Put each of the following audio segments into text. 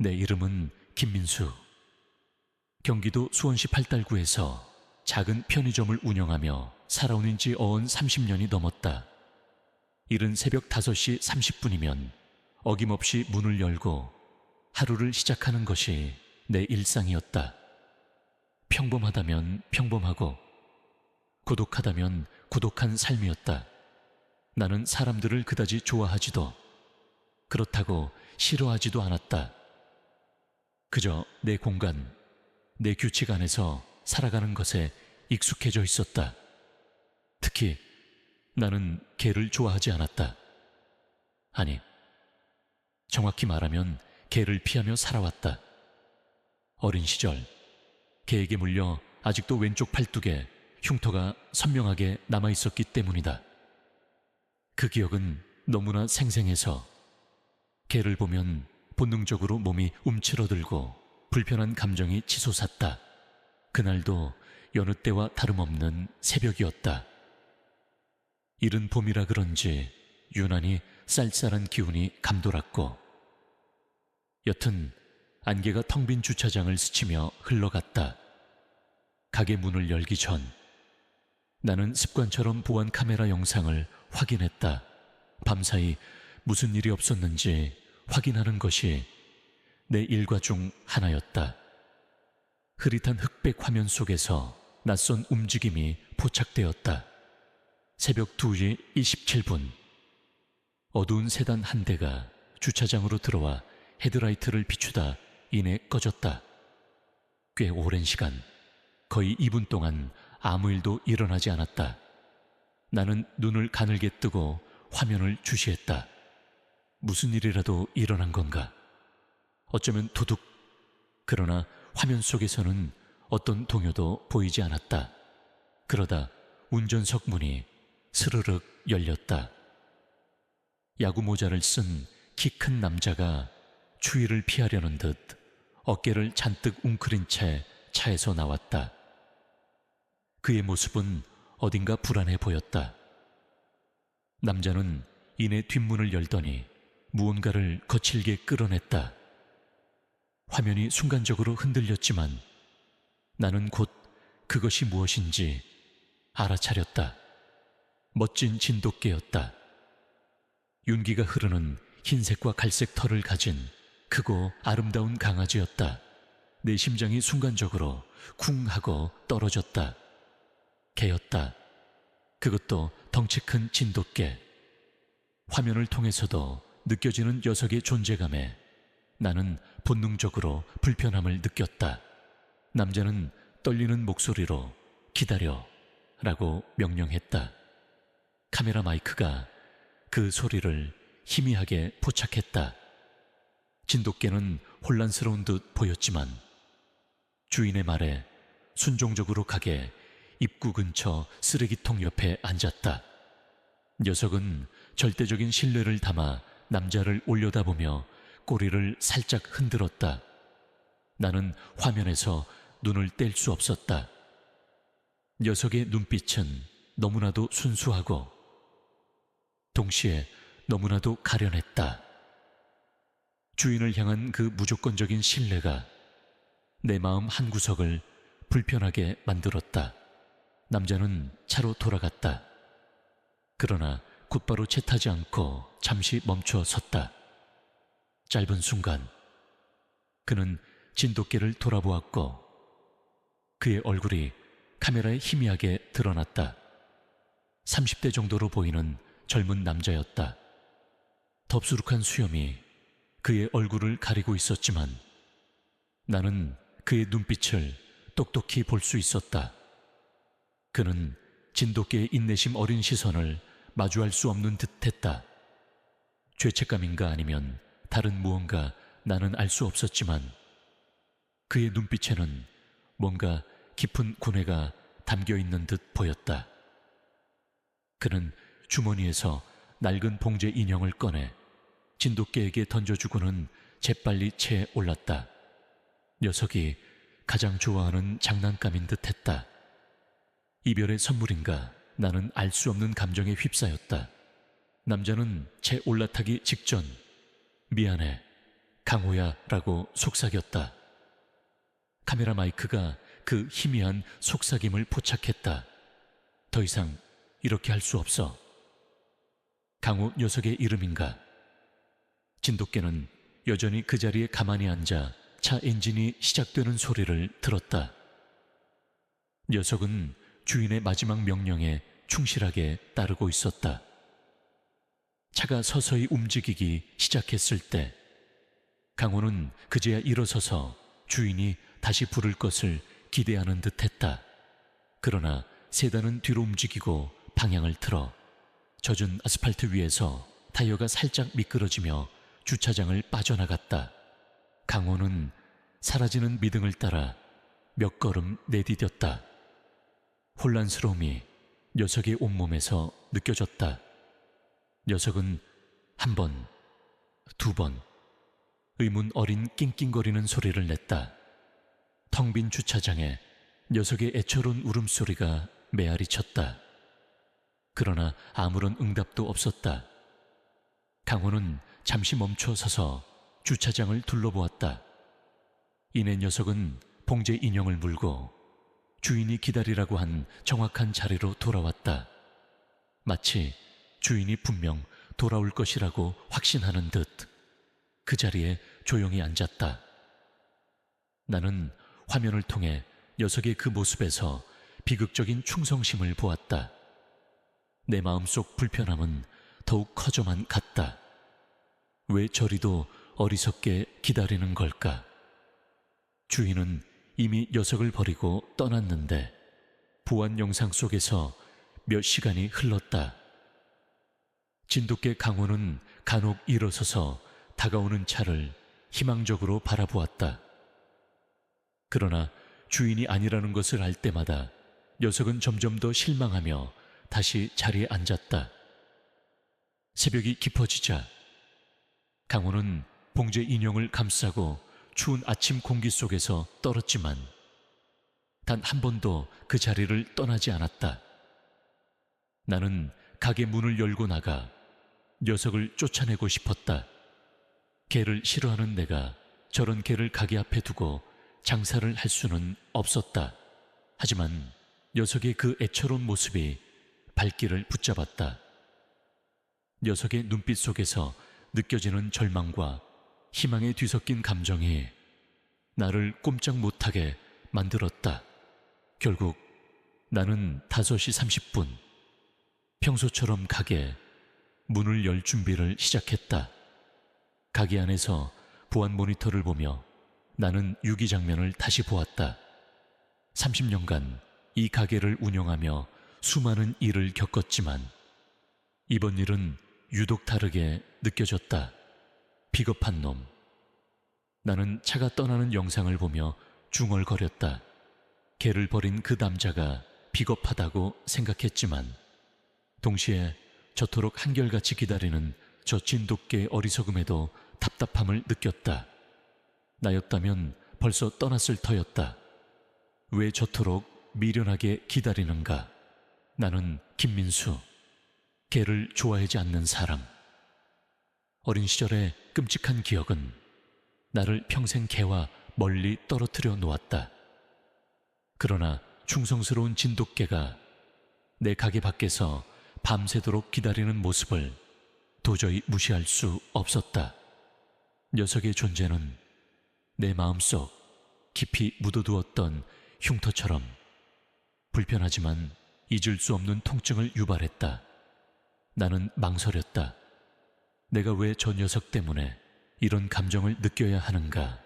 내 이름은 김민수. 경기도 수원시 팔달구에서 작은 편의점을 운영하며 살아온 지 어언 30년이 넘었다. 이른 새벽 5시 30분이면 어김없이 문을 열고 하루를 시작하는 것이 내 일상이었다. 평범하다면 평범하고 고독하다면 고독한 삶이었다. 나는 사람들을 그다지 좋아하지도 그렇다고 싫어하지도 않았다. 그저 내 공간, 내 규칙 안에서 살아가는 것에 익숙해져 있었다. 특히 나는 개를 좋아하지 않았다. 아니, 정확히 말하면 개를 피하며 살아왔다. 어린 시절 개에게 물려 아직도 왼쪽 팔뚝에 흉터가 선명하게 남아있었기 때문이다. 그 기억은 너무나 생생해서 개를 보면 본능적으로 몸이 움츠러들고 불편한 감정이 치솟았다. 그날도 여느 때와 다름없는 새벽이었다. 이른 봄이라 그런지 유난히 쌀쌀한 기운이 감돌았고, 여튼 안개가 텅 빈 주차장을 스치며 흘러갔다. 가게 문을 열기 전 나는 습관처럼 보안 카메라 영상을 확인했다. 밤사이 무슨 일이 없었는지 확인하는 것이 내 일과 중 하나였다. 흐릿한 흑백 화면 속에서 낯선 움직임이 포착되었다. 새벽 2시 27분, 어두운 세단 한 대가 주차장으로 들어와 헤드라이트를 비추다 이내 꺼졌다. 꽤 오랜 시간, 거의 2분 동안 아무 일도 일어나지 않았다. 나는 눈을 가늘게 뜨고 화면을 주시했다. 무슨 일이라도 일어난 건가? 어쩌면 도둑. 그러나 화면 속에서는 어떤 동요도 보이지 않았다. 그러다 운전석 문이 스르륵 열렸다. 야구 모자를 쓴 키 큰 남자가 추위를 피하려는 듯 어깨를 잔뜩 웅크린 채 차에서 나왔다. 그의 모습은 어딘가 불안해 보였다. 남자는 이내 뒷문을 열더니 무언가를 거칠게 끌어냈다. 화면이 순간적으로 흔들렸지만 나는 곧 그것이 무엇인지 알아차렸다. 멋진 진돗개였다. 윤기가 흐르는 흰색과 갈색 털을 가진 크고 아름다운 강아지였다. 내 심장이 순간적으로 쿵 하고 떨어졌다. 개였다. 그것도 덩치 큰 진돗개. 화면을 통해서도 느껴지는 녀석의 존재감에 나는 본능적으로 불편함을 느꼈다. 남자는 떨리는 목소리로 기다려 라고 명령했다. 카메라 마이크가 그 소리를 희미하게 포착했다. 진돗개는 혼란스러운 듯 보였지만 주인의 말에 순종적으로 가게 입구 근처 쓰레기통 옆에 앉았다. 녀석은 절대적인 신뢰를 담아 남자를 올려다보며 꼬리를 살짝 흔들었다. 나는 화면에서 눈을 뗄 수 없었다. 녀석의 눈빛은 너무나도 순수하고 동시에 너무나도 가련했다. 주인을 향한 그 무조건적인 신뢰가 내 마음 한구석을 불편하게 만들었다. 남자는 차로 돌아갔다. 그러나 곧바로 채 타지 않고 잠시 멈춰 섰다. 짧은 순간 그는 진돗개를 돌아보았고 그의 얼굴이 카메라에 희미하게 드러났다. 30대 정도로 보이는 젊은 남자였다. 덥수룩한 수염이 그의 얼굴을 가리고 있었지만 나는 그의 눈빛을 똑똑히 볼 수 있었다. 그는 진돗개의 인내심 어린 시선을 마주할 수 없는 듯했다. 죄책감인가 아니면 다른 무언가 나는 알 수 없었지만 그의 눈빛에는 뭔가 깊은 고뇌가 담겨있는 듯 보였다. 그는 주머니에서 낡은 봉제 인형을 꺼내 진돗개에게 던져주고는 재빨리 채에 올랐다. 녀석이 가장 좋아하는 장난감인 듯했다. 이별의 선물인가 나는 알 수 없는 감정에 휩싸였다. 남자는 채 올라타기 직전 미안해, 강호야 라고 속삭였다. 카메라 마이크가 그 희미한 속삭임을 포착했다. 더 이상 이렇게 할 수 없어. 강호 녀석의 이름인가? 진돗개는 여전히 그 자리에 가만히 앉아 차 엔진이 시작되는 소리를 들었다. 녀석은 주인의 마지막 명령에 충실하게 따르고 있었다. 차가 서서히 움직이기 시작했을 때 강호는 그제야 일어서서 주인이 다시 부를 것을 기대하는 듯 했다. 그러나 세단은 뒤로 움직이고 방향을 틀어 젖은 아스팔트 위에서 타이어가 살짝 미끄러지며 주차장을 빠져나갔다. 강호는 사라지는 미등을 따라 몇 걸음 내디뎠다. 혼란스러움이 녀석의 온몸에서 느껴졌다. 녀석은 한 번, 두 번, 의문 어린 낑낑거리는 소리를 냈다. 텅 빈 주차장에 녀석의 애처로운 울음소리가 메아리 쳤다. 그러나 아무런 응답도 없었다. 강호는 잠시 멈춰 서서 주차장을 둘러보았다. 이내 녀석은 봉제 인형을 물고 주인이 기다리라고 한 정확한 자리로 돌아왔다. 마치 주인이 분명 돌아올 것이라고 확신하는 듯 그 자리에 조용히 앉았다. 나는 화면을 통해 녀석의 그 모습에서 비극적인 충성심을 보았다. 내 마음속 불편함은 더욱 커져만 갔다. 왜 저리도 어리석게 기다리는 걸까? 주인은 이미 녀석을 버리고 떠났는데 보안 영상 속에서 몇 시간이 흘렀다. 진돗개 강호는 간혹 일어서서 다가오는 차를 희망적으로 바라보았다. 그러나 주인이 아니라는 것을 알 때마다 녀석은 점점 더 실망하며 다시 자리에 앉았다. 새벽이 깊어지자 강호는 봉제 인형을 감싸고 추운 아침 공기 속에서 떨었지만 단 한 번도 그 자리를 떠나지 않았다. 나는 가게 문을 열고 나가 녀석을 쫓아내고 싶었다. 개를 싫어하는 내가 저런 개를 가게 앞에 두고 장사를 할 수는 없었다. 하지만 녀석의 그 애처로운 모습이 발길을 붙잡았다. 녀석의 눈빛 속에서 느껴지는 절망과 희망에 뒤섞인 감정이 나를 꼼짝 못하게 만들었다. 결국 나는 5시 30분 평소처럼 가게 문을 열 준비를 시작했다. 가게 안에서 보안 모니터를 보며 나는 유기 장면을 다시 보았다. 30년간 이 가게를 운영하며 수많은 일을 겪었지만 이번 일은 유독 다르게 느껴졌다. 비겁한 놈. 나는 차가 떠나는 영상을 보며 중얼거렸다. 개를 버린 그 남자가 비겁하다고 생각했지만 동시에 저토록 한결같이 기다리는 저 진돗개의 어리석음에도 답답함을 느꼈다. 나였다면 벌써 떠났을 터였다. 왜 저토록 미련하게 기다리는가? 나는 김민수, 개를 좋아하지 않는 사람. 어린 시절의 끔찍한 기억은 나를 평생 개와 멀리 떨어뜨려 놓았다. 그러나 충성스러운 진돗개가 내 가게 밖에서 밤새도록 기다리는 모습을 도저히 무시할 수 없었다. 녀석의 존재는 내 마음속 깊이 묻어두었던 흉터처럼 불편하지만 잊을 수 없는 통증을 유발했다. 나는 망설였다. 내가 왜 저 녀석 때문에 이런 감정을 느껴야 하는가?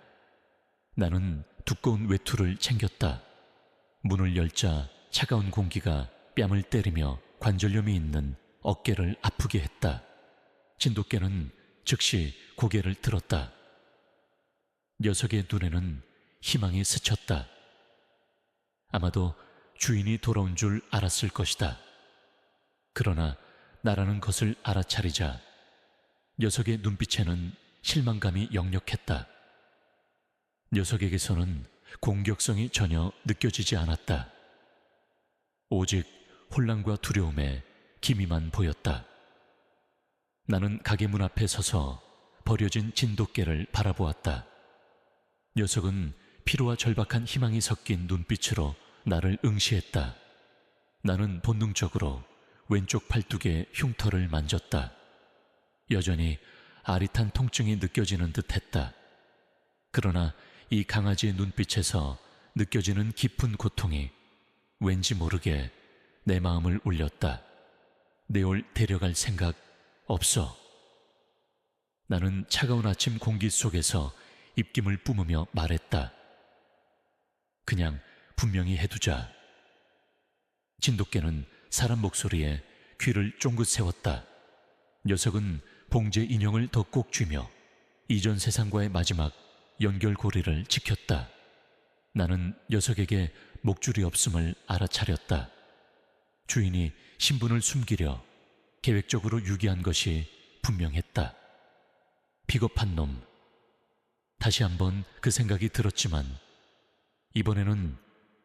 나는 두꺼운 외투를 챙겼다. 문을 열자 차가운 공기가 뺨을 때리며 관절염이 있는 어깨를 아프게 했다. 진돗개는 즉시 고개를 들었다. 녀석의 눈에는 희망이 스쳤다. 아마도 주인이 돌아온 줄 알았을 것이다. 그러나 나라는 것을 알아차리자 녀석의 눈빛에는 실망감이 역력했다. 녀석에게서는 공격성이 전혀 느껴지지 않았다. 오직 혼란과 두려움에 기미만 보였다. 나는 가게 문 앞에 서서 버려진 진돗개를 바라보았다. 녀석은 피로와 절박한 희망이 섞인 눈빛으로 나를 응시했다. 나는 본능적으로 왼쪽 팔뚝의 흉터를 만졌다. 여전히 아릿한 통증이 느껴지는 듯 했다. 그러나 이 강아지의 눈빛에서 느껴지는 깊은 고통이 왠지 모르게 내 마음을 울렸다. 내올 데려갈 생각 없어. 나는 차가운 아침 공기 속에서 입김을 뿜으며 말했다. 그냥 분명히 해두자. 진돗개는 사람 목소리에 귀를 쫑긋 세웠다. 녀석은 봉제 인형을 더 꼭 쥐며 이전 세상과의 마지막 연결고리를 지켰다. 나는 녀석에게 목줄이 없음을 알아차렸다. 주인이 신분을 숨기려 계획적으로 유기한 것이 분명했다. 비겁한 놈. 다시 한번 그 생각이 들었지만 이번에는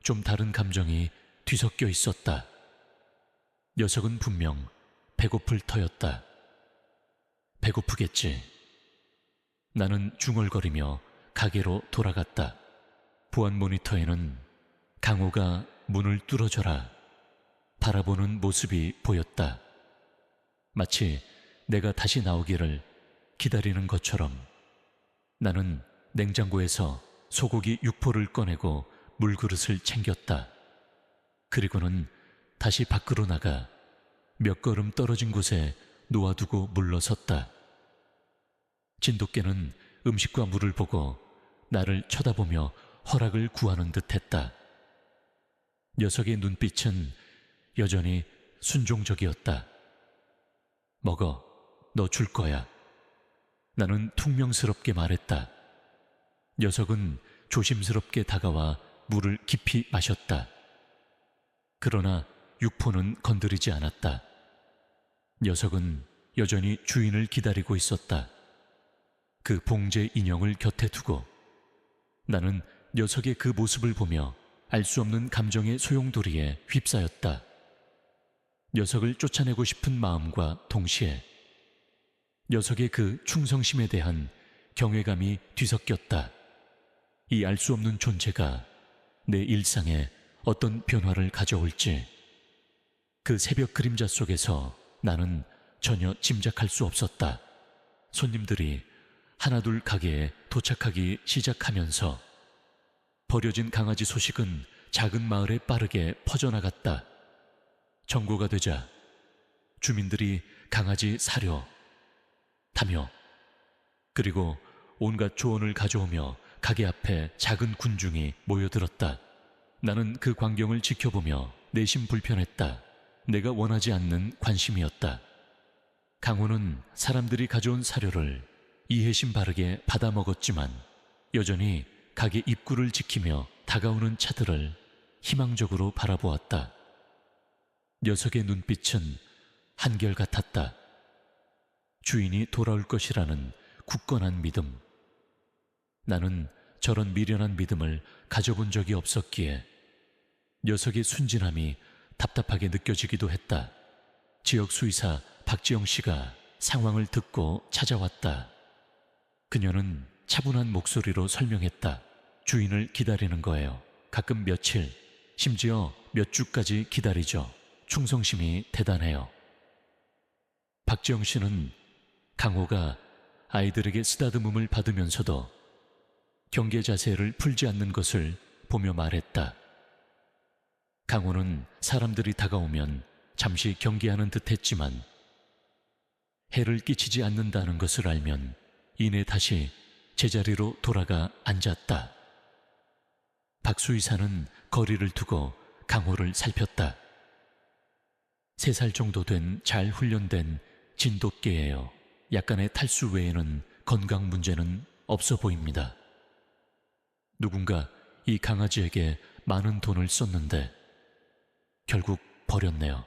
좀 다른 감정이 뒤섞여 있었다. 녀석은 분명 배고플 터였다. 배고프겠지. 나는 중얼거리며 가게로 돌아갔다. 보안 모니터에는 강호가 문을 뚫어줘라 바라보는 모습이 보였다. 마치 내가 다시 나오기를 기다리는 것처럼. 나는 냉장고에서 소고기 육포를 꺼내고 물그릇을 챙겼다. 그리고는 다시 밖으로 나가 몇 걸음 떨어진 곳에 놓아두고 물러섰다. 진돗개는 음식과 물을 보고 나를 쳐다보며 허락을 구하는 듯했다. 녀석의 눈빛은 여전히 순종적이었다. 먹어, 너 줄 거야. 나는 퉁명스럽게 말했다. 녀석은 조심스럽게 다가와 물을 깊이 마셨다. 그러나 육포는 건드리지 않았다. 녀석은 여전히 주인을 기다리고 있었다. 그 봉제 인형을 곁에 두고. 나는 녀석의 그 모습을 보며 알 수 없는 감정의 소용돌이에 휩싸였다. 녀석을 쫓아내고 싶은 마음과 동시에 녀석의 그 충성심에 대한 경외감이 뒤섞였다. 이 알 수 없는 존재가 내 일상에 어떤 변화를 가져올지. 그 새벽 그림자 속에서 나는 전혀 짐작할 수 없었다. 손님들이 하나둘 가게에 도착하기 시작하면서 버려진 강아지 소식은 작은 마을에 빠르게 퍼져나갔다. 정고가 되자 주민들이 강아지 사료, 다며 그리고 온갖 조언을 가져오며 가게 앞에 작은 군중이 모여들었다. 나는 그 광경을 지켜보며 내심 불편했다. 내가 원하지 않는 관심이었다. 강호는 사람들이 가져온 사료를 이해심 바르게 받아 먹었지만 여전히 가게 입구를 지키며 다가오는 차들을 희망적으로 바라보았다. 녀석의 눈빛은 한결같았다. 주인이 돌아올 것이라는 굳건한 믿음. 나는 저런 미련한 믿음을 가져본 적이 없었기에 녀석의 순진함이 답답하게 느껴지기도 했다. 지역 수의사 박지영 씨가 상황을 듣고 찾아왔다. 그녀는 차분한 목소리로 설명했다. 주인을 기다리는 거예요. 가끔 며칠, 심지어 몇 주까지 기다리죠. 충성심이 대단해요. 박지영 씨는 강호가 아이들에게 쓰다듬음을 받으면서도 경계 자세를 풀지 않는 것을 보며 말했다. 강호는 사람들이 다가오면 잠시 경계하는 듯 했지만 해를 끼치지 않는다는 것을 알면 이내 다시 제자리로 돌아가 앉았다. 박 수의사는 거리를 두고 강호를 살폈다. 3살 정도 된 잘 훈련된 진돗개예요. 약간의 탈수 외에는 건강 문제는 없어 보입니다. 누군가 이 강아지에게 많은 돈을 썼는데 결국 버렸네요.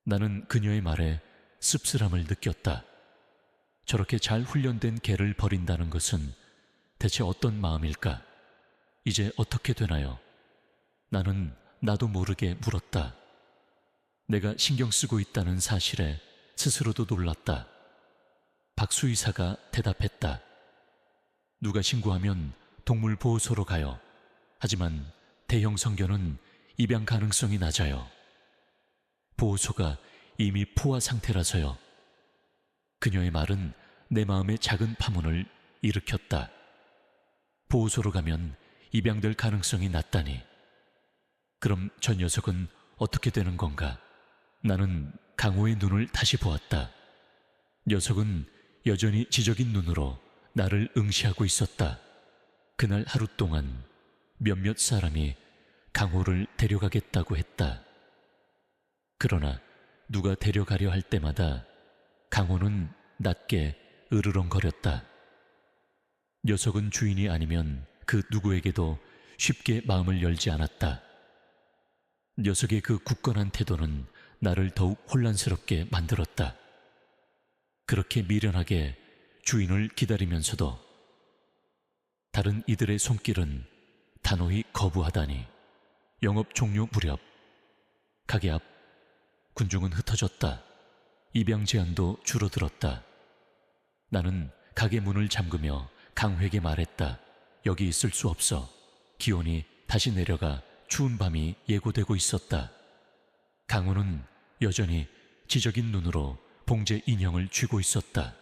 나는 그녀의 말에 씁쓸함을 느꼈다. 저렇게 잘 훈련된 개를 버린다는 것은 대체 어떤 마음일까? 이제 어떻게 되나요? 나는 나도 모르게 물었다. 내가 신경 쓰고 있다는 사실에 스스로도 놀랐다. 박수의사가 대답했다. 누가 신고하면 동물보호소로 가요. 하지만 대형 성견은 입양 가능성이 낮아요. 보호소가 이미 포화 상태라서요. 그녀의 말은 내 마음에 작은 파문을 일으켰다. 보호소로 가면 입양될 가능성이 낮다니. 그럼 저 녀석은 어떻게 되는 건가? 나는 강호의 눈을 다시 보았다. 녀석은 여전히 지적인 눈으로 나를 응시하고 있었다. 그날 하루 동안 몇몇 사람이 강호를 데려가겠다고 했다. 그러나 누가 데려가려 할 때마다 강호는 낮게 으르렁거렸다. 녀석은 주인이 아니면 그 누구에게도 쉽게 마음을 열지 않았다. 녀석의 그 굳건한 태도는 나를 더욱 혼란스럽게 만들었다. 그렇게 미련하게 주인을 기다리면서도 다른 이들의 손길은 단호히 거부하다니. 영업 종료 무렵 가게 앞 군중은 흩어졌다. 입양 제한도 줄어들었다. 나는 가게 문을 잠그며 강회에게 말했다. 여기 있을 수 없어. 기온이 다시 내려가 추운 밤이 예고되고 있었다. 강호는 여전히 지적인 눈으로 봉제 인형을 쥐고 있었다.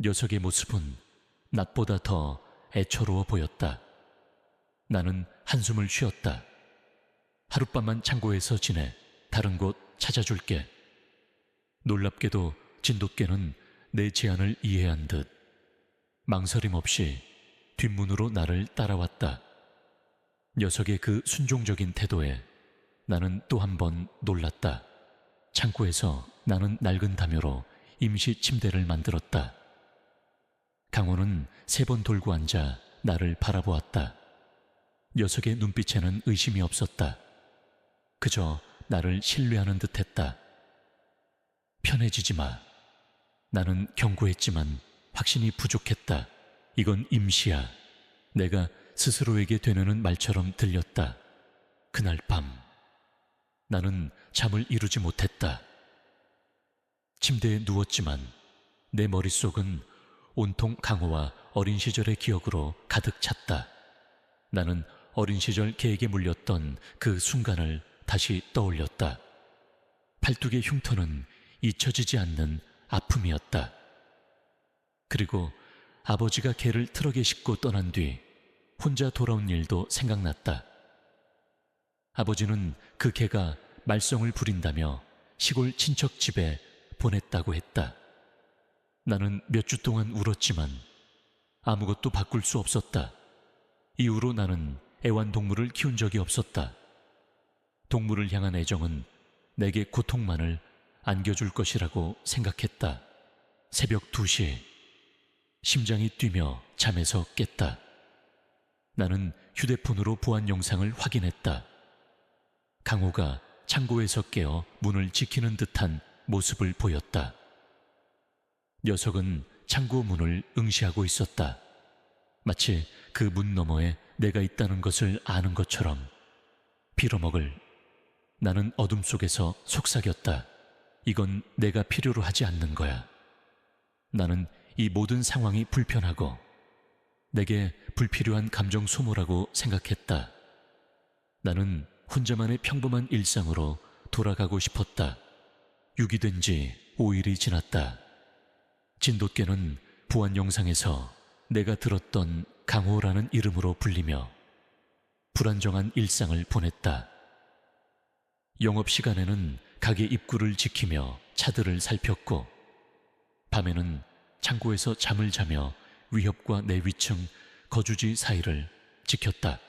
녀석의 모습은 낮보다 더 애처로워 보였다. 나는 한숨을 쉬었다. 하룻밤만 창고에서 지내 다른 곳 찾아줄게. 놀랍게도 진돗개는 내 제안을 이해한 듯 망설임 없이 뒷문으로 나를 따라왔다. 녀석의 그 순종적인 태도에 나는 또 한 번 놀랐다. 창고에서 나는 낡은 담요로 임시 침대를 만들었다. 강호는 3번 돌고 앉아 나를 바라보았다. 녀석의 눈빛에는 의심이 없었다. 그저 나를 신뢰하는 듯했다. 편해지지 마. 나는 경고했지만 확신이 부족했다. 이건 임시야. 내가 스스로에게 되뇌는 말처럼 들렸다. 그날 밤 나는 잠을 이루지 못했다. 침대에 누웠지만 내 머릿속은 온통 강호와 어린 시절의 기억으로 가득 찼다. 나는 어린 시절 개에게 물렸던 그 순간을 다시 떠올렸다. 팔뚝의 흉터는 잊혀지지 않는 아픔이었다. 그리고 아버지가 개를 트럭에 싣고 떠난 뒤 혼자 돌아온 일도 생각났다. 아버지는 그 개가 말썽을 부린다며 시골 친척 집에 보냈다고 했다. 나는 몇 주 동안 울었지만 아무것도 바꿀 수 없었다. 이후로 나는 애완동물을 키운 적이 없었다. 동물을 향한 애정은 내게 고통만을 안겨줄 것이라고 생각했다. 새벽 2시 심장이 뛰며 잠에서 깼다. 나는 휴대폰으로 보안 영상을 확인했다. 강호가 창고에서 깨어 문을 지키는 듯한 모습을 보였다. 녀석은 창고 문을 응시하고 있었다. 마치 그 문 너머에 내가 있다는 것을 아는 것처럼. 빌어먹을. 나는 어둠 속에서 속삭였다. 이건 내가 필요로 하지 않는 거야. 나는 이 모든 상황이 불편하고 내게 불필요한 감정 소모라고 생각했다. 나는 혼자만의 평범한 일상으로 돌아가고 싶었다. 유기된 지 5일이 지났다. 진돗개는 보안 영상에서 내가 들었던 강호라는 이름으로 불리며 불안정한 일상을 보냈다. 영업시간에는 가게 입구를 지키며 차들을 살폈고 밤에는 창고에서 잠을 자며 위협과 내 위층 거주지 사이를 지켰다.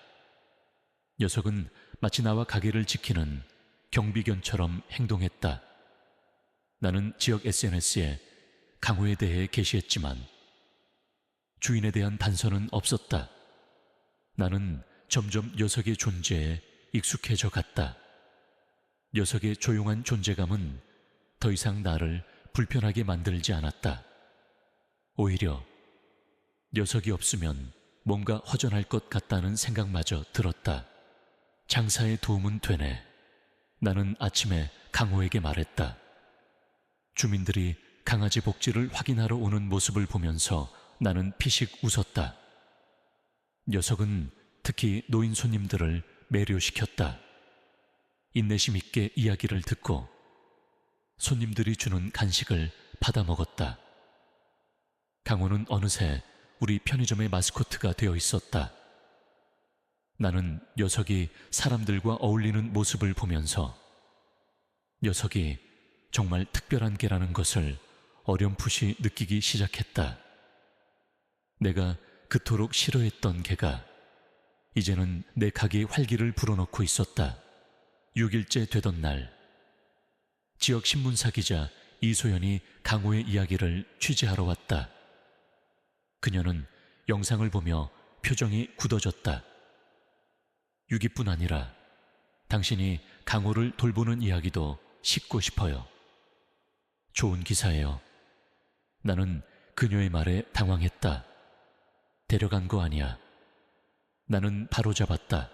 녀석은 마치 나와 가게를 지키는 경비견처럼 행동했다. 나는 지역 SNS에 강호에 대해 게시했지만 주인에 대한 단서는 없었다. 나는 점점 녀석의 존재에 익숙해져 갔다. 녀석의 조용한 존재감은 더 이상 나를 불편하게 만들지 않았다. 오히려 녀석이 없으면 뭔가 허전할 것 같다는 생각마저 들었다. 장사에 도움은 되네. 나는 아침에 강호에게 말했다. 주민들이 강아지 복지를 확인하러 오는 모습을 보면서 나는 피식 웃었다. 녀석은 특히 노인 손님들을 매료시켰다. 인내심 있게 이야기를 듣고 손님들이 주는 간식을 받아 먹었다. 강호는 어느새 우리 편의점의 마스코트가 되어 있었다. 나는 녀석이 사람들과 어울리는 모습을 보면서 녀석이 정말 특별한 개라는 것을 어렴풋이 느끼기 시작했다. 내가 그토록 싫어했던 개가 이제는 내 가게에 활기를 불어넣고 있었다. 6일째 되던 날, 지역 신문사 기자 이소연이 강호의 이야기를 취재하러 왔다. 그녀는 영상을 보며 표정이 굳어졌다. 6위뿐 아니라 당신이 강호를 돌보는 이야기도 싣고 싶어요. 좋은 기사예요. 나는 그녀의 말에 당황했다. 데려간 거 아니야. 나는 바로 잡았다.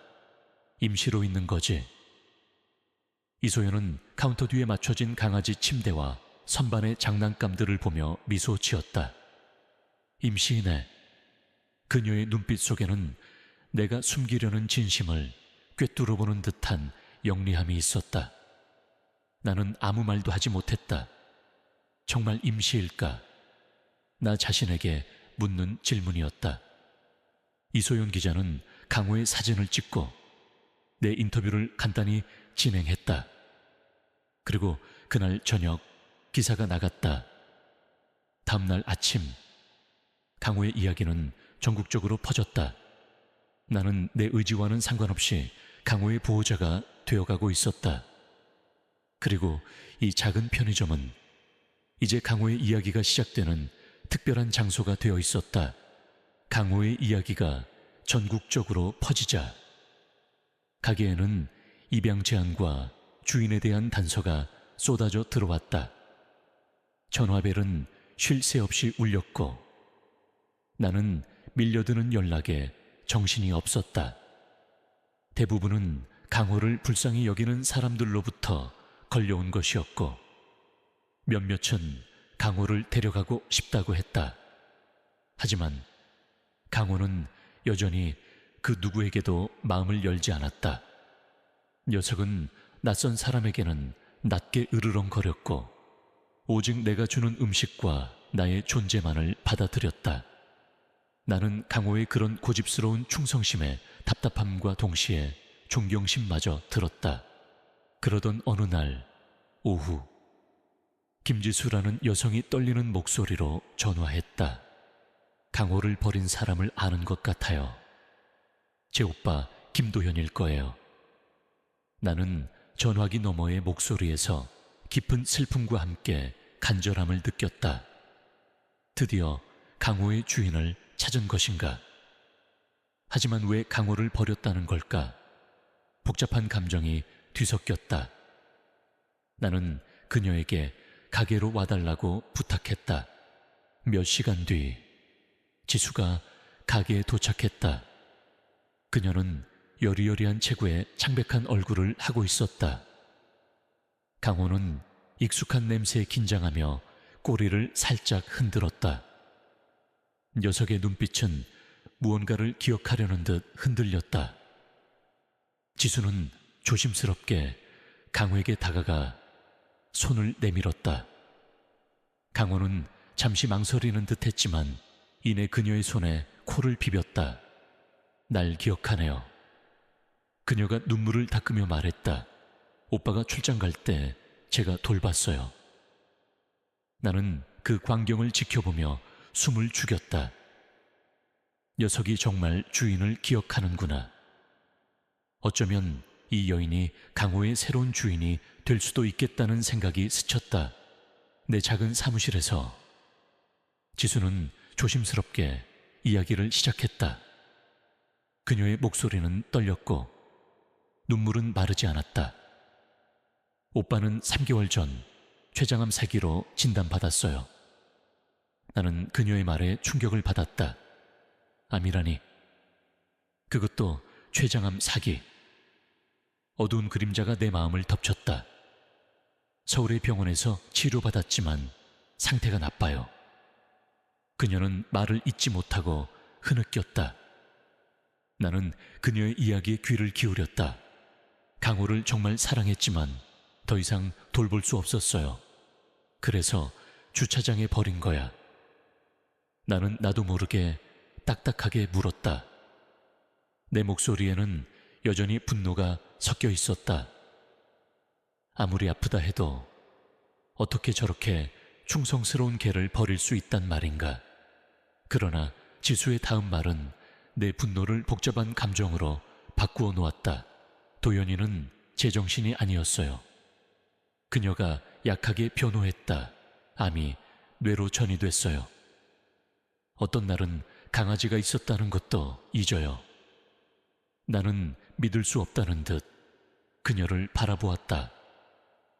임시로 있는 거지. 이소연은 카운터 뒤에 맞춰진 강아지 침대와 선반의 장난감들을 보며 미소 지었다. 임시이네. 그녀의 눈빛 속에는 내가 숨기려는 진심을 꿰뚫어보는 듯한 영리함이 있었다. 나는 아무 말도 하지 못했다. 정말 임시일까? 나 자신에게 묻는 질문이었다. 이소연 기자는 강호의 사진을 찍고 내 인터뷰를 간단히 진행했다. 그리고 그날 저녁 기사가 나갔다. 다음날 아침 강호의 이야기는 전국적으로 퍼졌다. 나는 내 의지와는 상관없이 강호의 보호자가 되어가고 있었다. 그리고 이 작은 편의점은 이제 강호의 이야기가 시작되는 특별한 장소가 되어 있었다. 강호의 이야기가 전국적으로 퍼지자 가게에는 입양 제한과 주인에 대한 단서가 쏟아져 들어왔다. 전화벨은 쉴 새 없이 울렸고 나는 밀려드는 연락에 정신이 없었다. 대부분은 강호를 불쌍히 여기는 사람들로부터 걸려온 것이었고 몇몇은 강호를 데려가고 싶다고 했다. 하지만 강호는 여전히 그 누구에게도 마음을 열지 않았다. 녀석은 낯선 사람에게는 낮게 으르렁거렸고 오직 내가 주는 음식과 나의 존재만을 받아들였다. 나는 강호의 그런 고집스러운 충성심에 답답함과 동시에 존경심마저 들었다. 그러던 어느 날 오후 김지수라는 여성이 떨리는 목소리로 전화했다. 강호를 버린 사람을 아는 것 같아요. 제 오빠 김도현일 거예요. 나는 전화기 너머의 목소리에서 깊은 슬픔과 함께 간절함을 느꼈다. 드디어 강호의 주인을 찾은 것인가? 하지만 왜 강호를 버렸다는 걸까? 복잡한 감정이 뒤섞였다. 나는 그녀에게 가게로 와달라고 부탁했다. 몇 시간 뒤 지수가 가게에 도착했다. 그녀는 여리여리한 체구에 창백한 얼굴을 하고 있었다. 강호는 익숙한 냄새에 긴장하며 꼬리를 살짝 흔들었다. 녀석의 눈빛은 무언가를 기억하려는 듯 흔들렸다. 지수는 조심스럽게 강호에게 다가가 손을 내밀었다. 강호는 잠시 망설이는 듯 했지만 이내 그녀의 손에 코를 비볐다. 날 기억하네요. 그녀가 눈물을 닦으며 말했다. 오빠가 출장 갈 때 제가 돌봤어요. 나는 그 광경을 지켜보며 숨을 죽였다. 녀석이 정말 주인을 기억하는구나. 어쩌면 이 여인이 강호의 새로운 주인이 될 수도 있겠다는 생각이 스쳤다. 내 작은 사무실에서 지수는 조심스럽게 이야기를 시작했다. 그녀의 목소리는 떨렸고 눈물은 마르지 않았다. 오빠는 3개월 전 췌장암 4기로 진단받았어요. 나는 그녀의 말에 충격을 받았다. 암이라니. 그것도 췌장암 4기. 어두운 그림자가 내 마음을 덮쳤다. 서울의 병원에서 치료받았지만 상태가 나빠요. 그녀는 말을 잇지 못하고 흐느꼈다. 나는 그녀의 이야기에 귀를 기울였다. 강호를 정말 사랑했지만 더 이상 돌볼 수 없었어요. 그래서 주차장에 버린 거야. 나는 나도 모르게 딱딱하게 물었다. 내 목소리에는 여전히 분노가 섞여 있었다. 아무리 아프다 해도 어떻게 저렇게 충성스러운 개를 버릴 수 있단 말인가. 그러나 지수의 다음 말은 내 분노를 복잡한 감정으로 바꾸어 놓았다. 도연이는 제정신이 아니었어요. 그녀가 약하게 변호했다. 암이 뇌로 전이됐어요. 어떤 날은 강아지가 있었다는 것도 잊어요. 나는 믿을 수 없다는 듯 그녀를 바라보았다.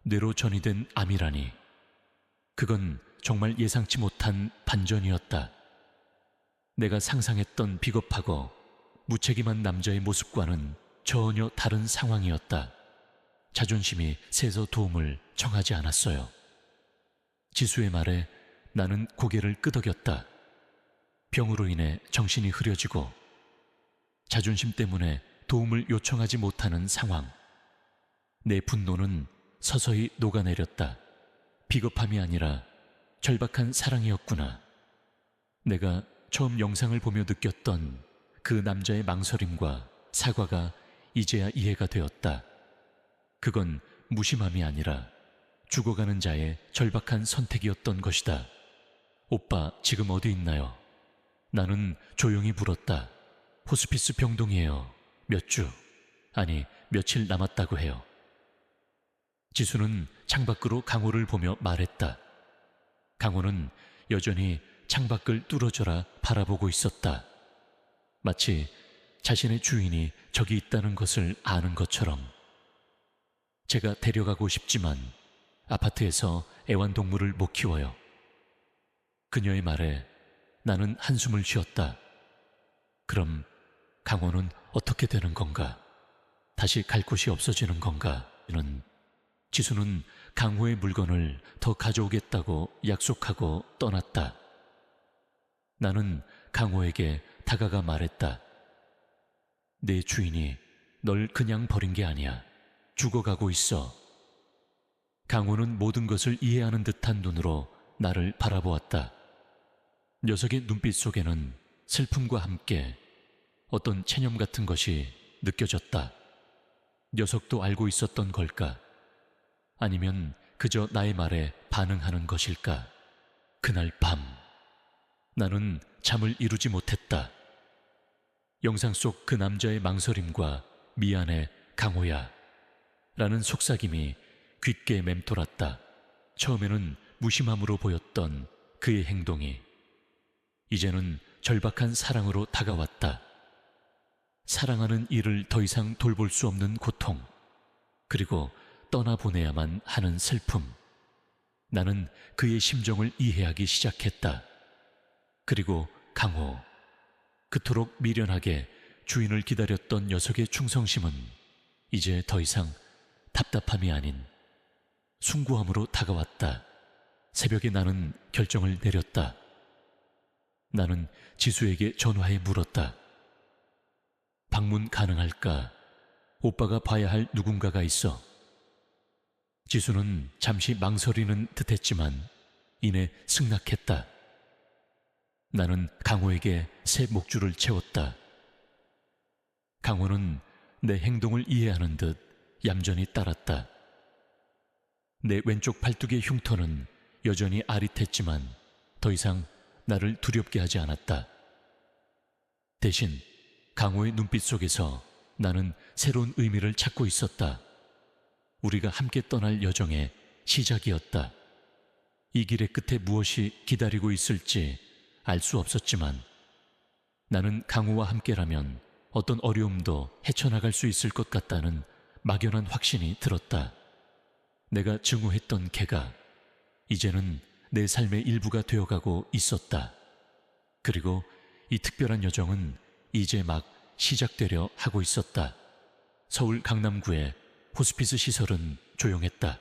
뇌로 전이된 암이라니. 그건 정말 예상치 못한 반전이었다. 내가 상상했던 비겁하고 무책임한 남자의 모습과는 전혀 다른 상황이었다. 자존심이 세서 도움을 청하지 않았어요. 지수의 말에 나는 고개를 끄덕였다. 병으로 인해 정신이 흐려지고 자존심 때문에 도움을 요청하지 못하는 상황. 내 분노는 서서히 녹아내렸다. 비겁함이 아니라 절박한 사랑이었구나. 내가 처음 영상을 보며 느꼈던 그 남자의 망설임과 사과가 이제야 이해가 되었다. 그건 무심함이 아니라 죽어가는 자의 절박한 선택이었던 것이다. 오빠 지금 어디 있나요? 나는 조용히 물었다. 호스피스 병동이에요. 몇 주, 아니 며칠 남았다고 해요. 지수는 창밖으로 강호를 보며 말했다. 강호는 여전히 창밖을 뚫어져라 바라보고 있었다. 마치 자신의 주인이 저기 있다는 것을 아는 것처럼. 제가 데려가고 싶지만 아파트에서 애완동물을 못 키워요. 그녀의 말에 나는 한숨을 쉬었다. 그럼 강호는 어떻게 되는 건가? 다시 갈 곳이 없어지는 건가? 지수는 강호의 물건을 더 가져오겠다고 약속하고 떠났다. 나는 강호에게 다가가 말했다. 내 주인이 널 그냥 버린 게 아니야. 죽어가고 있어. 강호는 모든 것을 이해하는 듯한 눈으로 나를 바라보았다. 녀석의 눈빛 속에는 슬픔과 함께 어떤 체념 같은 것이 느껴졌다. 녀석도 알고 있었던 걸까? 아니면 그저 나의 말에 반응하는 것일까? 그날 밤 나는 잠을 이루지 못했다. 영상 속 그 남자의 망설임과 미안해 강호야 라는 속삭임이 귓게 맴돌았다. 처음에는 무심함으로 보였던 그의 행동이 이제는 절박한 사랑으로 다가왔다. 사랑하는 이를 더 이상 돌볼 수 없는 고통, 그리고 떠나보내야만 하는 슬픔. 나는 그의 심정을 이해하기 시작했다. 그리고 강호, 그토록 미련하게 주인을 기다렸던 녀석의 충성심은 이제 더 이상 답답함이 아닌 숭고함으로 다가왔다. 새벽에 나는 결정을 내렸다. 나는 지수에게 전화해 물었다. 방문 가능할까? 오빠가 봐야 할 누군가가 있어. 지수는 잠시 망설이는 듯했지만 이내 승낙했다. 나는 강호에게 새 목줄을 채웠다. 강호는 내 행동을 이해하는 듯 얌전히 따랐다. 내 왼쪽 팔뚝의 흉터는 여전히 아릿했지만 더 이상 나를 두렵게 하지 않았다. 대신 강호의 눈빛 속에서 나는 새로운 의미를 찾고 있었다. 우리가 함께 떠날 여정의 시작이었다. 이 길의 끝에 무엇이 기다리고 있을지 알 수 없었지만 나는 강호와 함께라면 어떤 어려움도 헤쳐나갈 수 있을 것 같다는 막연한 확신이 들었다. 내가 증오했던 개가 이제는 내 삶의 일부가 되어가고 있었다. 그리고 이 특별한 여정은 이제 막 시작되려 하고 있었다. 서울 강남구의 호스피스 시설은 조용했다.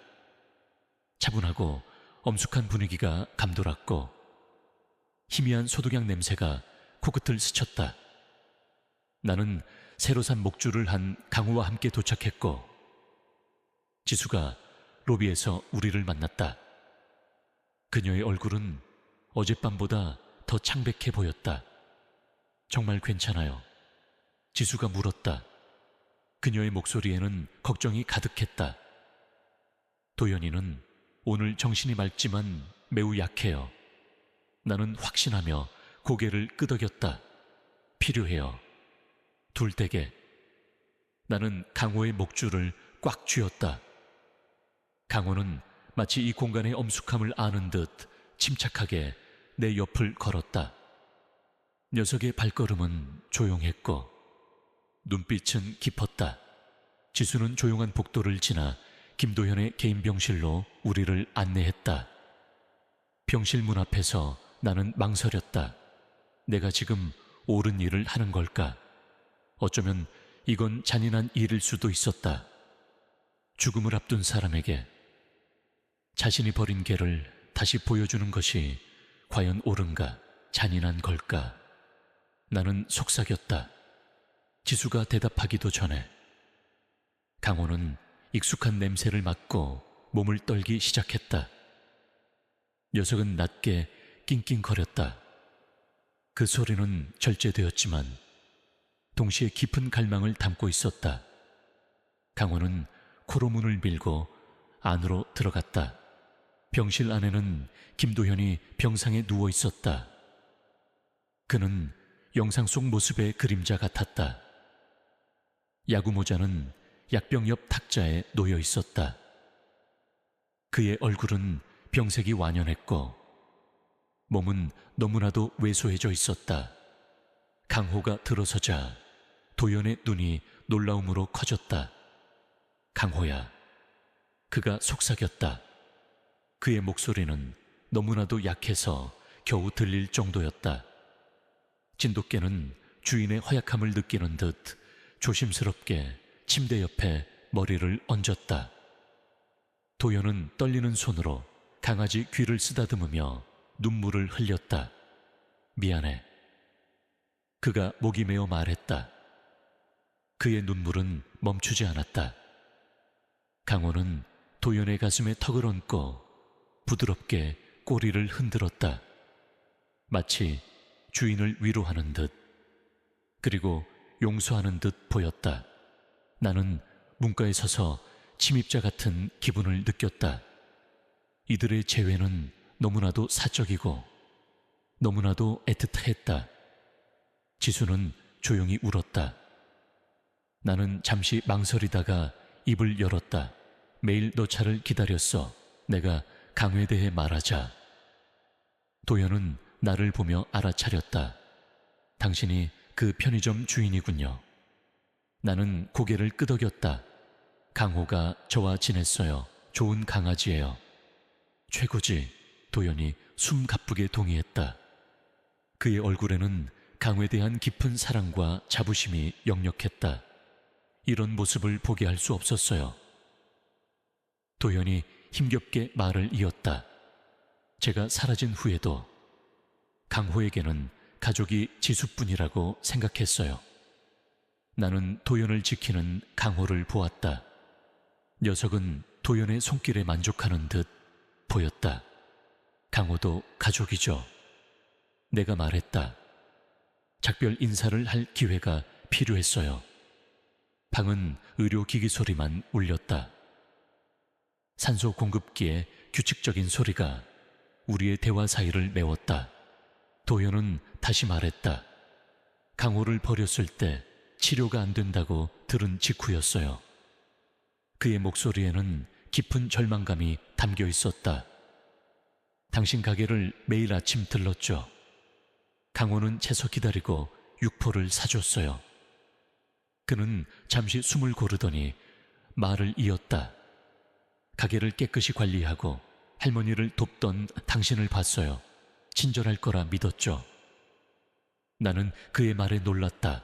차분하고 엄숙한 분위기가 감돌았고 희미한 소독약 냄새가 코끝을 스쳤다. 나는 새로 산 목줄을 한 강호와 함께 도착했고 지수가 로비에서 우리를 만났다. 그녀의 얼굴은 어젯밤보다 더 창백해 보였다. 정말 괜찮아요? 지수가 물었다. 그녀의 목소리에는 걱정이 가득했다. 도연이는 오늘 정신이 맑지만 매우 약해요. 나는 확신하며 고개를 끄덕였다. 필요해요. 둘대게. 나는 강호의 목줄을 꽉 쥐었다. 강호는 마치 이 공간의 엄숙함을 아는 듯 침착하게 내 옆을 걸었다. 녀석의 발걸음은 조용했고 눈빛은 깊었다. 지수는 조용한 복도를 지나 김도현의 개인 병실로 우리를 안내했다. 병실 문 앞에서 나는 망설였다. 내가 지금 옳은 일을 하는 걸까? 어쩌면 이건 잔인한 일일 수도 있었다. 죽음을 앞둔 사람에게 자신이 버린 개를 다시 보여주는 것이 과연 옳은가, 잔인한 걸까? 나는 속삭였다. 지수가 대답하기도 전에 강호는 익숙한 냄새를 맡고 몸을 떨기 시작했다. 녀석은 낮게 낑낑거렸다. 그 소리는 절제되었지만 동시에 깊은 갈망을 담고 있었다. 강호는 코로 문을 밀고 안으로 들어갔다. 병실 안에는 김도현이 병상에 누워 있었다. 그는 영상 속 모습의 그림자 같았다. 야구 모자는 약병 옆 탁자에 놓여 있었다. 그의 얼굴은 병색이 완연했고 몸은 너무나도 왜소해져 있었다. 강호가 들어서자 도연의 눈이 놀라움으로 커졌다. 강호야. 그가 속삭였다. 그의 목소리는 너무나도 약해서 겨우 들릴 정도였다. 진돗개는 주인의 허약함을 느끼는 듯 조심스럽게 침대 옆에 머리를 얹었다. 도연은 떨리는 손으로 강아지 귀를 쓰다듬으며 눈물을 흘렸다. 미안해. 그가 목이 메어 말했다. 그의 눈물은 멈추지 않았다. 강호는 도연의 가슴에 턱을 얹고 부드럽게 꼬리를 흔들었다. 마치 주인을 위로하는 듯, 그리고 용서하는 듯 보였다. 나는 문가에 서서 침입자 같은 기분을 느꼈다. 이들의 재회는 너무나도 사적이고 너무나도 애틋했다. 지수는 조용히 울었다. 나는 잠시 망설이다가 입을 열었다. 매일 너 차를 기다렸어. 내가 강호에 대해 말하자. 도연은 나를 보며 알아차렸다. 당신이 그 편의점 주인이군요. 나는 고개를 끄덕였다. 강호가 저와 지냈어요. 좋은 강아지예요. 최고지. 도연이 숨 가쁘게 동의했다. 그의 얼굴에는 강호에 대한 깊은 사랑과 자부심이 역력했다. 이런 모습을 보게 할 수 없었어요. 도연이 힘겹게 말을 이었다. 제가 사라진 후에도 강호에게는 가족이 지수뿐이라고 생각했어요. 나는 도연을 지키는 강호를 보았다. 녀석은 도연의 손길에 만족하는 듯 보였다. 강호도 가족이죠. 내가 말했다. 작별 인사를 할 기회가 필요했어요. 방은 의료기기 소리만 울렸다. 산소 공급기의 규칙적인 소리가 우리의 대화 사이를 메웠다. 도연은 다시 말했다. 강호를 버렸을 때 치료가 안 된다고 들은 직후였어요. 그의 목소리에는 깊은 절망감이 담겨 있었다. 당신 가게를 매일 아침 들렀죠. 강호는 채서 기다리고 육포를 사줬어요. 그는 잠시 숨을 고르더니 말을 이었다. 가게를 깨끗이 관리하고 할머니를 돕던 당신을 봤어요. 친절할 거라 믿었죠. 나는 그의 말에 놀랐다.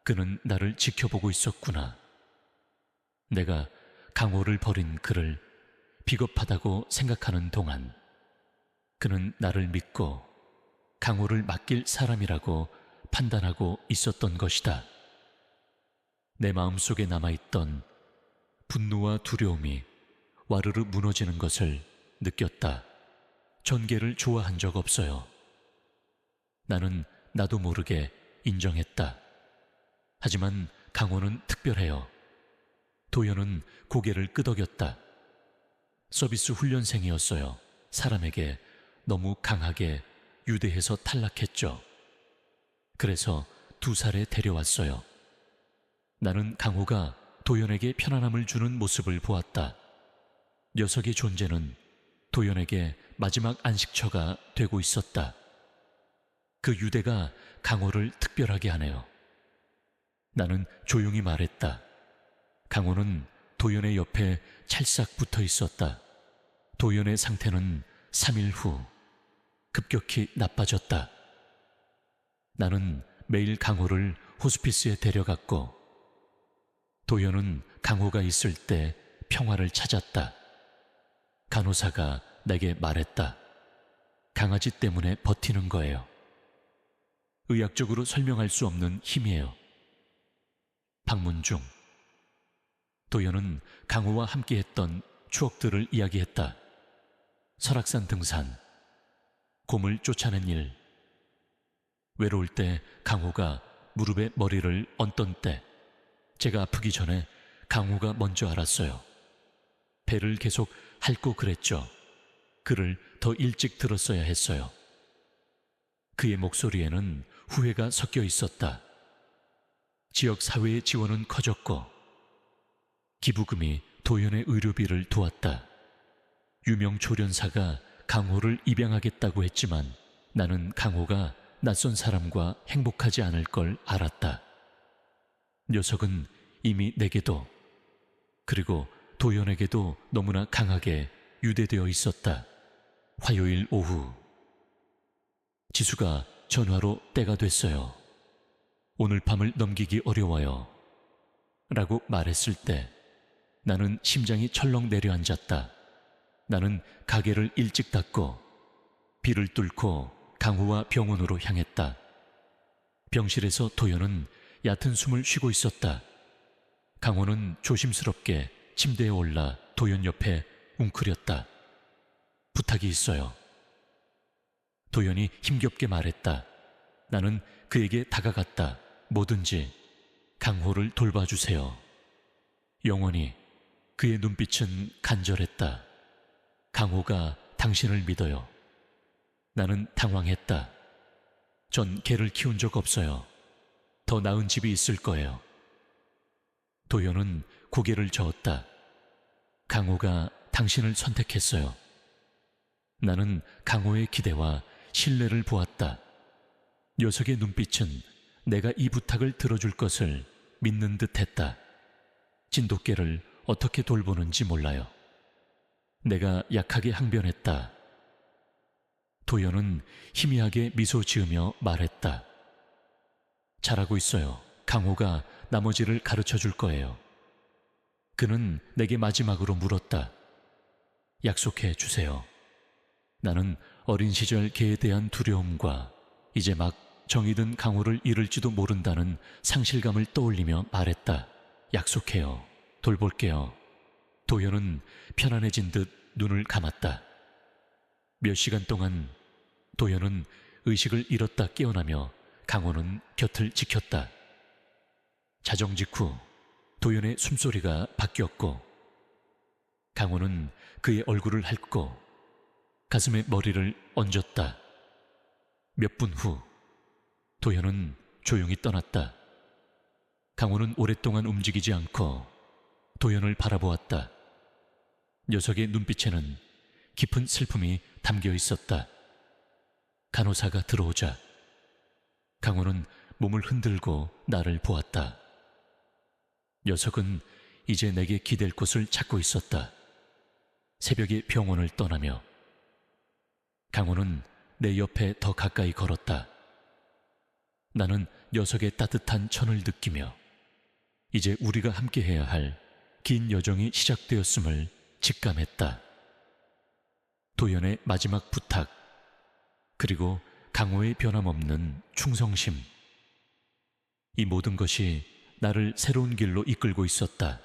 그는 나를 지켜보고 있었구나. 내가 강호를 버린 그를 비겁하다고 생각하는 동안 그는 나를 믿고 강호를 맡길 사람이라고 판단하고 있었던 것이다. 내 마음속에 남아있던 분노와 두려움이 와르르 무너지는 것을 느꼈다. 전개를 좋아한 적 없어요. 나는 나도 모르게 인정했다. 하지만 강호는 특별해요. 도연은 고개를 끄덕였다. 서비스 훈련생이었어요. 사람에게 너무 강하게 유대해서 탈락했죠. 그래서 2살에 데려왔어요. 나는 강호가 도연에게 편안함을 주는 모습을 보았다. 녀석의 존재는 도연에게 마지막 안식처가 되고 있었다. 그 유대가 강호를 특별하게 하네요. 나는 조용히 말했다. 강호는 도연의 옆에 찰싹 붙어 있었다. 도연의 상태는 3일 후 급격히 나빠졌다. 나는 매일 강호를 호스피스에 데려갔고 도연은 강호가 있을 때 평화를 찾았다. 간호사가 내게 말했다. 강아지 때문에 버티는 거예요. 의학적으로 설명할 수 없는 힘이에요. 방문 중 도연은 강호와 함께했던 추억들을 이야기했다. 설악산 등산, 곰을 쫓아낸 일, 외로울 때 강호가 무릎에 머리를 얹던 때, 제가 아프기 전에 강호가 먼저 알았어요. 배를 계속 핥고 그랬죠. 그를 더 일찍 들었어야 했어요. 그의 목소리에는 후회가 섞여 있었다. 지역 사회의 지원은 커졌고 기부금이 도연의 의료비를 도왔다. 유명 조련사가 강호를 입양하겠다고 했지만 나는 강호가 낯선 사람과 행복하지 않을 걸 알았다. 녀석은 이미 내게도 그리고 도연에게도 너무나 강하게 유대되어 있었다. 화요일 오후 지수가 전화로 때가 됐어요. 오늘 밤을 넘기기 어려워요. 라고 말했을 때 나는 심장이 철렁 내려앉았다. 나는 가게를 일찍 닫고 비를 뚫고 강호와 병원으로 향했다. 병실에서 도연은 얕은 숨을 쉬고 있었다. 강호는 조심스럽게 침대에 올라 도연 옆에 웅크렸다. 부탁이 있어요. 도연이 힘겹게 말했다. 나는 그에게 다가갔다. 뭐든지 강호를 돌봐주세요. 영원히. 그의 눈빛은 간절했다. 강호가 당신을 믿어요. 나는 당황했다. 전 개를 키운 적 없어요. 더 나은 집이 있을 거예요. 도연은 고개를 저었다. 강호가 당신을 선택했어요. 나는 강호의 기대와 신뢰를 보았다. 녀석의 눈빛은 내가 이 부탁을 들어줄 것을 믿는 듯 했다. 진돗개를 어떻게 돌보는지 몰라요. 내가 약하게 항변했다. 도연은 희미하게 미소 지으며 말했다. 잘하고 있어요. 강호가 나머지를 가르쳐 줄 거예요. 그는 내게 마지막으로 물었다. 약속해 주세요. 나는 어린 시절 개에 대한 두려움과 이제 막 정이 든 강호를 잃을지도 모른다는 상실감을 떠올리며 말했다. 약속해요. 돌볼게요. 도연은 편안해진 듯 눈을 감았다. 몇 시간 동안 도연은 의식을 잃었다 깨어나며 강호는 곁을 지켰다. 자정 직후 도연의 숨소리가 바뀌었고 강호는 그의 얼굴을 핥고 가슴에 머리를 얹었다. 몇 분 후 도연은 조용히 떠났다. 강호는 오랫동안 움직이지 않고 도연을 바라보았다. 녀석의 눈빛에는 깊은 슬픔이 담겨 있었다. 간호사가 들어오자 강호는 몸을 흔들고 나를 보았다. 녀석은 이제 내게 기댈 곳을 찾고 있었다. 새벽에 병원을 떠나며 강호는 내 옆에 더 가까이 걸었다. 나는 녀석의 따뜻한 천을 느끼며 이제 우리가 함께해야 할 긴 여정이 시작되었음을 직감했다. 도연의 마지막 부탁, 그리고 강호의 변함없는 충성심. 이 모든 것이 나를 새로운 길로 이끌고 있었다.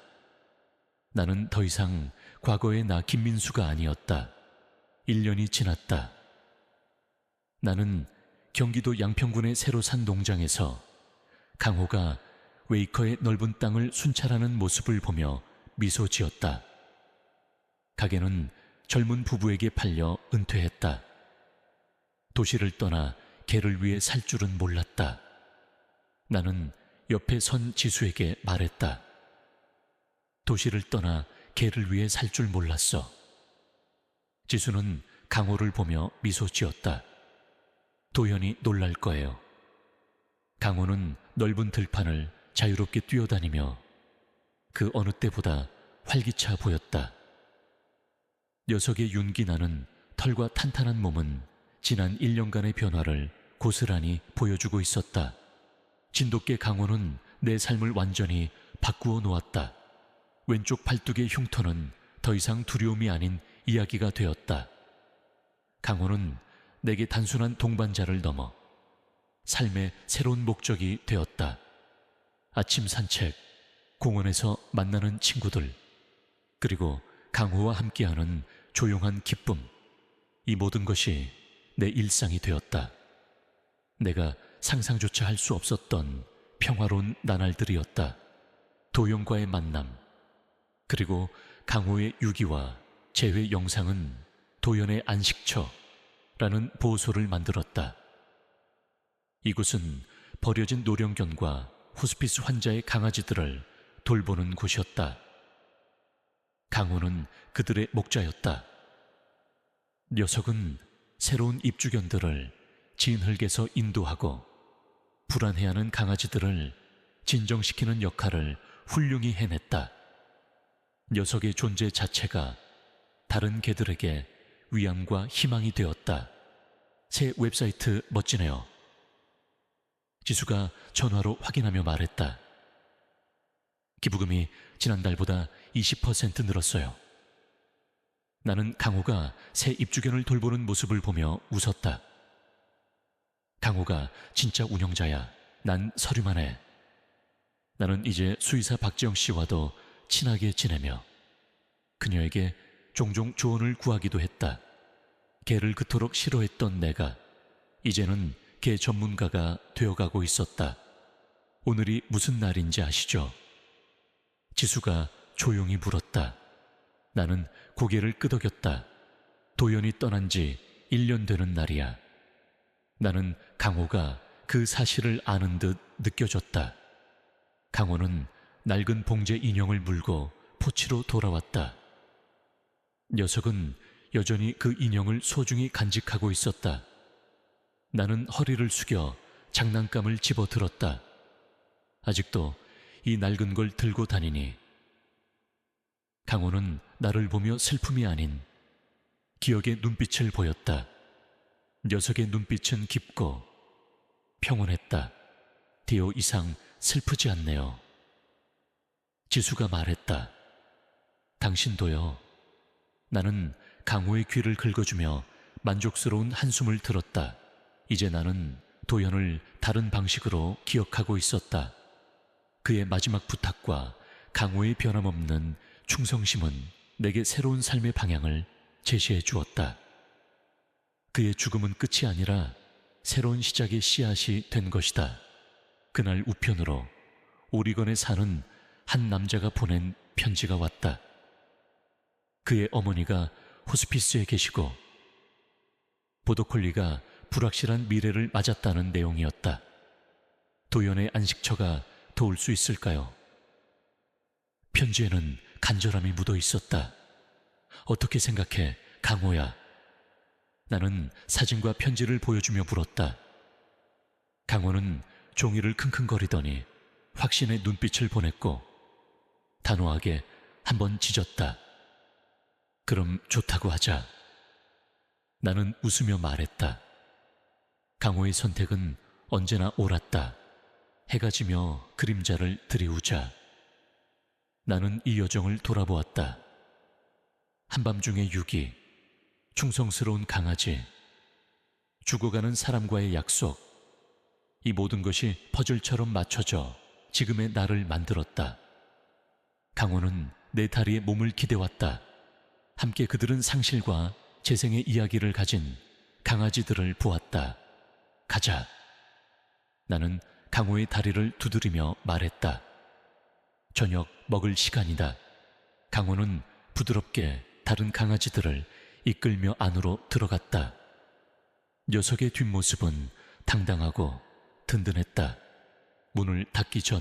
나는 더 이상 과거의 나 김민수가 아니었다. 1년이 지났다. 나는 경기도 양평군의 새로 산 농장에서 강호가 웨이커의 넓은 땅을 순찰하는 모습을 보며 미소 지었다. 가게는 젊은 부부에게 팔려 은퇴했다. 도시를 떠나 개를 위해 살 줄은 몰랐다. 나는 옆에 선 지수에게 말했다. 도시를 떠나 개를 위해 살 줄 몰랐어. 지수는 강호를 보며 미소 지었다. 도연이 놀랄 거예요. 강호는 넓은 들판을 자유롭게 뛰어다니며 그 어느 때보다 활기차 보였다. 녀석의 윤기 나는 털과 탄탄한 몸은 지난 1년간의 변화를 고스란히 보여주고 있었다. 진돗개 강호는 내 삶을 완전히 바꾸어 놓았다. 왼쪽 팔뚝의 흉터는 더 이상 두려움이 아닌 이야기가 되었다. 강호는 내게 단순한 동반자를 넘어 삶의 새로운 목적이 되었다. 아침 산책, 공원에서 만나는 친구들, 그리고 강호와 함께하는 조용한 기쁨. 이 모든 것이 내 일상이 되었다. 내가 상상조차 할 수 없었던 평화로운 나날들이었다. 도연과의 만남, 그리고 강호의 유기와 재회 영상은 도연의 안식처라는 보호소를 만들었다. 이곳은 버려진 노령견과 호스피스 환자의 강아지들을 돌보는 곳이었다. 강호는 그들의 목자였다. 녀석은 새로운 입주견들을 진흙에서 인도하고 불안해하는 강아지들을 진정시키는 역할을 훌륭히 해냈다. 녀석의 존재 자체가 다른 개들에게 위안과 희망이 되었다. 새 웹사이트 멋지네요. 지수가 전화로 확인하며 말했다. 기부금이 지난달보다 20% 늘었어요. 나는 강호가 새 입주견을 돌보는 모습을 보며 웃었다. 강호가 진짜 운영자야. 난 서류만 해. 나는 이제 수의사 박지영 씨와도 친하게 지내며 그녀에게 종종 조언을 구하기도 했다. 개를 그토록 싫어했던 내가 이제는 개 전문가가 되어가고 있었다. 오늘이 무슨 날인지 아시죠? 지수가 조용히 물었다. 나는 고개를 끄덕였다. 도연이 떠난 지 1년 되는 날이야. 나는 강호가 그 사실을 아는 듯 느껴졌다. 강호는 낡은 봉제 인형을 물고 포치로 돌아왔다. 녀석은 여전히 그 인형을 소중히 간직하고 있었다. 나는 허리를 숙여 장난감을 집어들었다. 아직도 이 낡은 걸 들고 다니니. 강호는 나를 보며 슬픔이 아닌 기억의 눈빛을 보였다. 녀석의 눈빛은 깊고 평온했다. 디오 이상 슬프지 않네요. 지수가 말했다. 당신도요. 나는 강호의 귀를 긁어주며 만족스러운 한숨을 들었다. 이제 나는 도연을 다른 방식으로 기억하고 있었다. 그의 마지막 부탁과 강호의 변함없는 충성심은 내게 새로운 삶의 방향을 제시해 주었다. 그의 죽음은 끝이 아니라 새로운 시작의 씨앗이 된 것이다. 그날 우편으로 오리건에 사는 한 남자가 보낸 편지가 왔다. 그의 어머니가 호스피스에 계시고 보더콜리가 불확실한 미래를 맞았다는 내용이었다. 도연의 안식처가 도울 수 있을까요? 편지에는 간절함이 묻어 있었다. 어떻게 생각해, 강호야? 나는 사진과 편지를 보여주며 물었다. 강호는 종이를 킁킁거리더니 확신의 눈빛을 보냈고 단호하게 한번 짖었다. 그럼 좋다고 하자. 나는 웃으며 말했다. 강호의 선택은 언제나 옳았다. 해가 지며 그림자를 들이우자. 나는 이 여정을 돌아보았다. 한밤중의 유기, 충성스러운 강아지, 죽어가는 사람과의 약속, 이 모든 것이 퍼즐처럼 맞춰져 지금의 나를 만들었다. 강호는 내 다리에 몸을 기대왔다. 함께 그들은 상실과 재생의 이야기를 가진 강아지들을 보았다. 가자. 나는 강호의 다리를 두드리며 말했다. 저녁 먹을 시간이다. 강호는 부드럽게 다른 강아지들을 이끌며 안으로 들어갔다. 녀석의 뒷모습은 당당하고 든든했다. 문을 닫기 전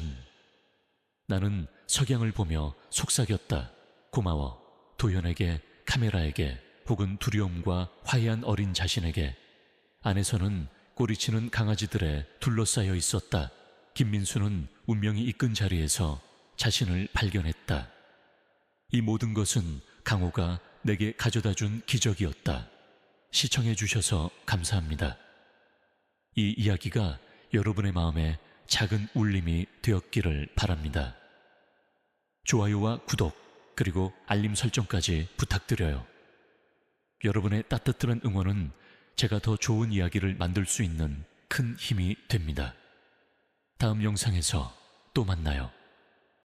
나는 석양을 보며 속삭였다. 고마워. 도연에게, 카메라에게, 혹은 두려움과 화해한 어린 자신에게. 안에서는 꼬리치는 강아지들에 둘러싸여 있었다. 김민수는 운명이 이끈 자리에서 자신을 발견했다. 이 모든 것은 강호가 내게 가져다준 기적이었다. 시청해 주셔서 감사합니다. 이 이야기가 여러분의 마음에 작은 울림이 되었기를 바랍니다. 좋아요와 구독, 그리고 알림 설정까지 부탁드려요. 여러분의 따뜻한 응원은 제가 더 좋은 이야기를 만들 수 있는 큰 힘이 됩니다. 다음 영상에서 또 만나요.